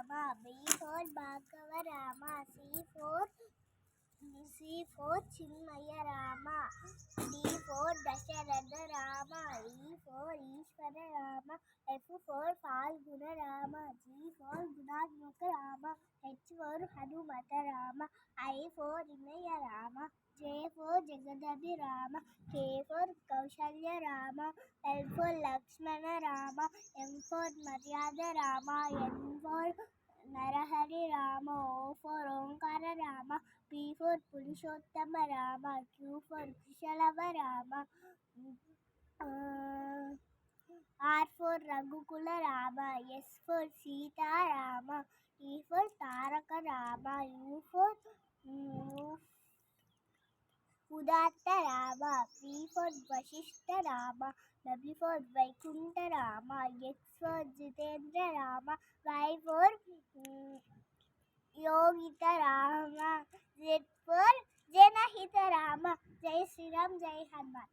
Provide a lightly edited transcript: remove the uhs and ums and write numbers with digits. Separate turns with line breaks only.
Rama. B for Bhargava Rama. C for Chinmaya Rama. D for Dasharatha Rama. E for Ishvara Rama. F for Falguna Rama. G for Gunatmaka Rama. H for Hanumata Rama. I for Vinaya Rama. J for Jagadabhi Rama. K for Kaushalya Rama. L for Lakshmana Rama. M for Maryada Rama. N for Narahari Rama. O for Omkara Rama. P for Purushottama Rama. Q for Kushalava Rama. R for Raghukula Rama. S for Sita Rama. T for Taraka Rama. U for Udatta Rama. V for Vasishta Rama. W for Vaikuntha Rama. X for Jitendra Rama. Y for Yogita Rama. Z for Janahita Rama. Jai Sri Ram, Jai Hanuman.